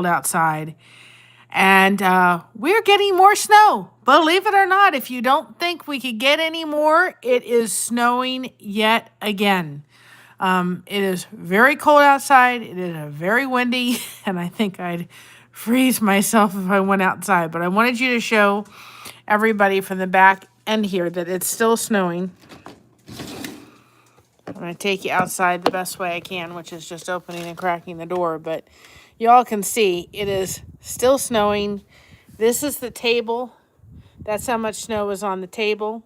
outside. And we're getting more snow. Believe it or not, if you don't think we could get any more, it is snowing yet again. It is very cold outside. It is very windy, and I think I'd freeze myself if I went outside. But I wanted you to show everybody from the back end here that it's still snowing. I'm going to take you outside the best way I can, which is just opening and cracking the door. But y'all can see it is still snowing. This is the table. That's how much snow is on the table.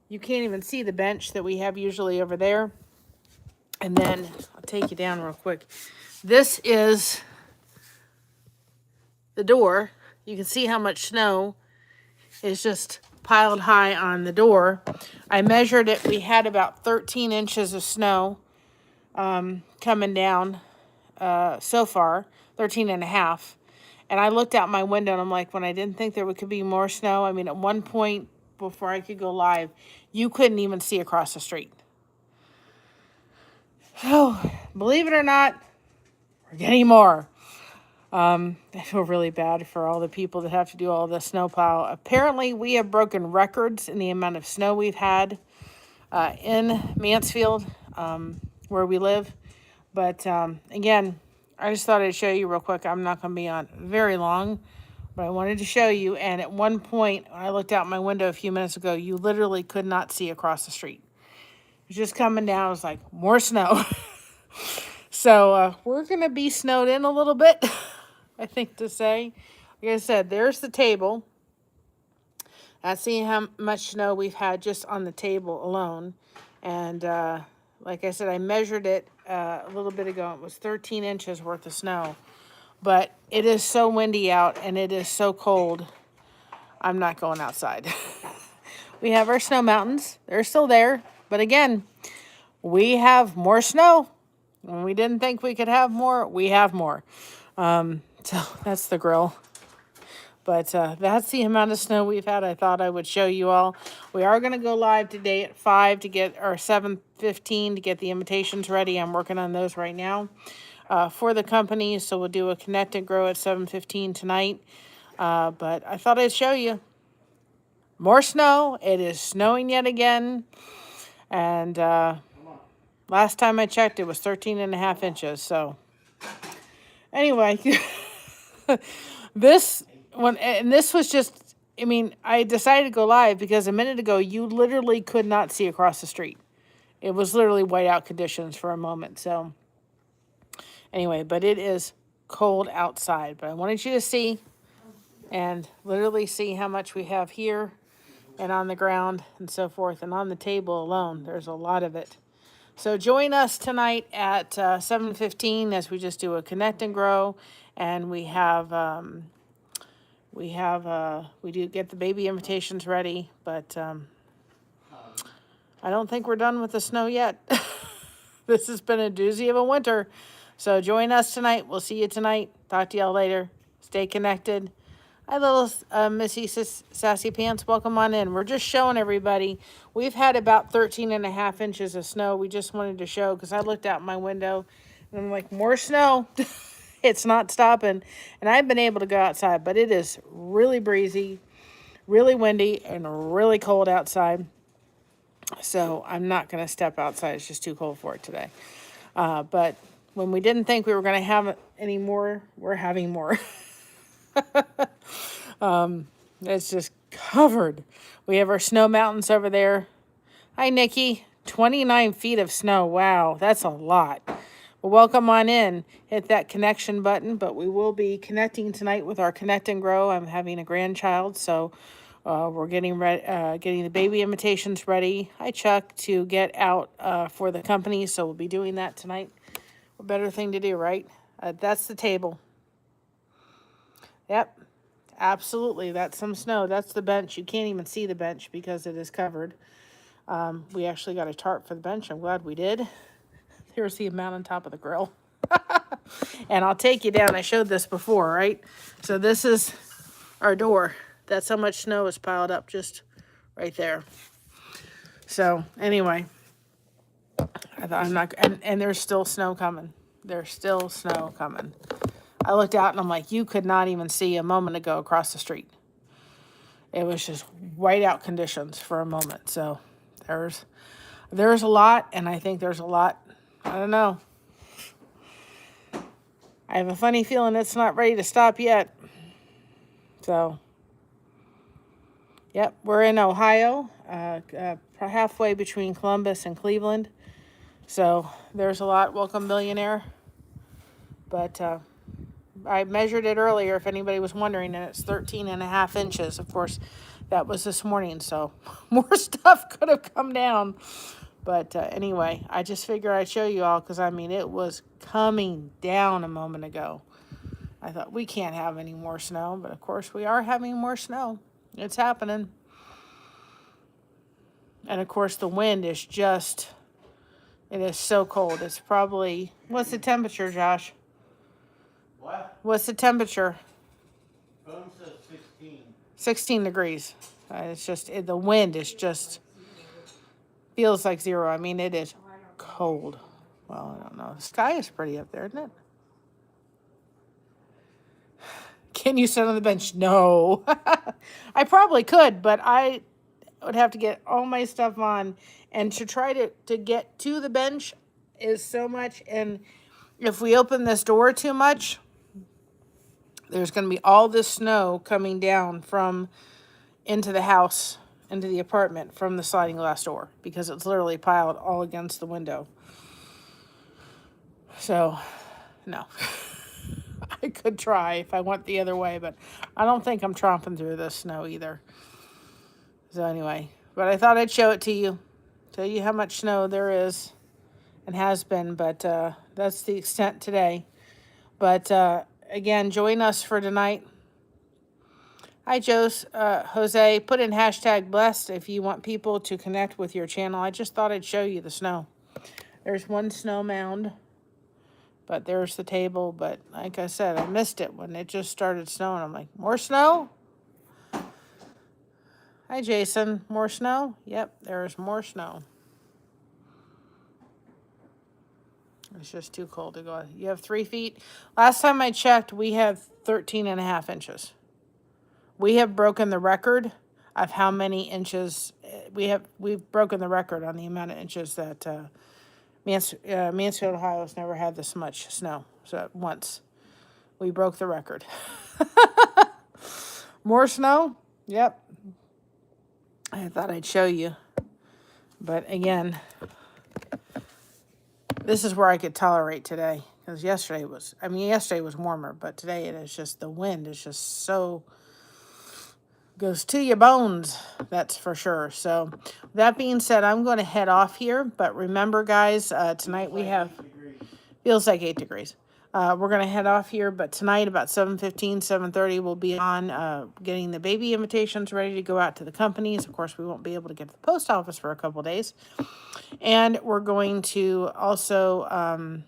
You can't even see the bench that we have usually over there. And then I'll take you down real quick. This is the door. You can see how much snow is just piled high on the door. I measured it. We had about 13 inches of snow coming down so far, 13 and a half. And I looked out my window and I'm like, when I didn't think there could be more snow, I mean, at one point before I could go live, you couldn't even see across the street. Oh, believe it or not, we're getting more. I feel really bad for all the people that have to do all the snow plow. Apparently, we have broken records in the amount of snow we've had in Mansfield, where we live. But again, I just thought I'd show you real quick. I'm not going to be on very long, but I wanted to show you. And at one point, when I looked out my window a few minutes ago, you literally could not see across the street. It was just coming down. It was like, more snow. So we're going to be snowed in a little bit, I think to say. Like I said, there's the table. That's seeing how much snow we've had just on the table alone. And like I said, I measured it a little bit ago. It was 13 inches worth of snow. But it is so windy out and it is so cold. I'm not going outside. We have our snow mountains. They're still there. But again, we have more snow. When we didn't think we could have more, we have more. So that's the grill. But that's the amount of snow we've had. I thought I would show you all. We are going to go live today at 5 to get, or 7:15 to get the invitations ready. I'm working on those right now for the company. So we'll do a connect and grow at 7:15 tonight. But I thought I'd show you more snow. It is snowing yet again. And last time I checked, it was 13 and a half inches. So anyway, this was just, I mean, I decided to go live because a minute ago, you literally could not see across the street. It was literally whiteout conditions for a moment. So anyway, but it is cold outside. But I wanted you to see and literally see how much we have here and on the ground and so forth. And on the table alone, there's a lot of it. So join us tonight at 7:15 as we just do a connect and grow. And we do get the baby invitations ready, but I don't think we're done with the snow yet. This has been a doozy of a winter. So join us tonight. We'll see you tonight. Talk to y'all later. Stay connected. Hi, little Missy Sassy Pants. Welcome on in. We're just showing everybody. We've had about 13 and a half inches of snow. We just wanted to show because I looked out my window and I'm like, more snow. It's not stopping. And I've been able to go outside, but it is really breezy, really windy, and really cold outside. So I'm not going to step outside. It's just too cold for it today. But when we didn't think we were going to have any more, we're having more. It's just covered. We have our snow mountains over there. Hi, Nikki. 29 feet of snow. Wow, that's a lot. Well, welcome on in. Hit that connection button, but we will be connecting tonight with our Connect and Grow. I'm having a grandchild, so we're getting the baby invitations ready. Hi, Chuck, to get out for the company, so we'll be doing that tonight. What better thing to do, right? That's the table. Yep, absolutely. That's some snow. That's the bench. You can't even see the bench because it is covered. We actually got a tarp for the bench. I'm glad we did. Here's the amount on top of the grill. And I'll take you down. I showed this before, right? So this is our door. That's how much snow is piled up just right there. So anyway, I thought I'm not, and there's still snow coming. There's still snow coming. I looked out and I'm like, you could not even see a moment ago across the street. It was just whiteout conditions for a moment. So there's a lot, and I think there's a lot, I don't know. I have a funny feeling it's not ready to stop yet. So, yep, we're in Ohio, halfway between Columbus and Cleveland. So there's a lot. Welcome, millionaire. But I measured it earlier, if anybody was wondering, and it's 13.5 inches. Of course, that was this morning, so more stuff could have come down. But anyway, I just figured I'd show you all because, I mean, it was coming down a moment ago. I thought, we can't have any more snow, but of course we are having more snow. It's happening. And of course the wind is just, it is so cold. It's probably, what's the temperature, Josh? What? What's the temperature? Phone says 16. 16 degrees. It's just, the wind is just, feels like 0. I mean, it is cold. Well, I don't know. The sky is pretty up there, isn't it? Can you sit on the bench? No. I probably could, but I would have to get all my stuff on. And to try to get to the bench is so much. And if we open this door too much, there's going to be all this snow coming down from into the house, into the apartment from the sliding glass door, because it's literally piled all against the window. So, no. I could try if I went the other way, but I don't think I'm tromping through this snow either. So anyway, but I thought I'd show it to you, tell you how much snow there is and has been, but that's the extent today. But again, join us for tonight. Hi, Jose. Put in hashtag blessed if you want people to connect with your channel. I just thought I'd show you the snow. There's one snow mound. But there's the table. But like I said, I missed it when it just started snowing. I'm like, more snow? Hi, Jason. More snow? Yep, there's more snow. It's just too cold to go. You have 3 feet. Last time I checked, we have 13.5 inches. We have broken the record of how many inches we've broken the record on the amount of inches that Mansfield, Ohio has never had this much snow. So once we broke the record. More snow? Yep. I thought I'd show you. But again, this is where I could tolerate today. Because yesterday was warmer, but today it is just, the wind is just so, goes to your bones, that's for sure. So that being said, I'm going to head off here, but remember guys, tonight we have, feels like 8 degrees. We're going to head off here, but tonight about 7:15, 7:30 we'll be on getting the baby invitations ready to go out to the companies. Of course, we won't be able to get to the post office for a couple days. And we're going to also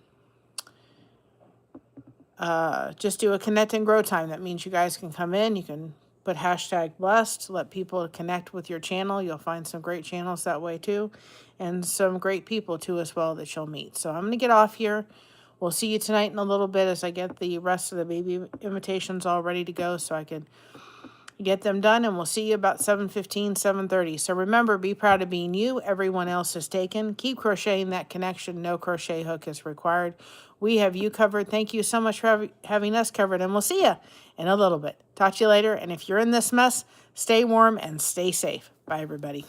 just do a connect and grow time. That means you guys can come in, you can put hashtag blessed, let people connect with your channel. You'll find some great channels that way too, and some great people too as well that you'll meet. So I'm going to get off here. We'll see you tonight in a little bit as I get the rest of the baby invitations all ready to go so I can get them done, and we'll see you about 7:15, 7:30. So remember, be proud of being you. Everyone else is taken. Keep crocheting that connection. No crochet hook is required. We have you covered. Thank you so much for having us covered, and we'll see you in a little bit. Talk to you later, and if you're in this mess, stay warm and stay safe. Bye, everybody.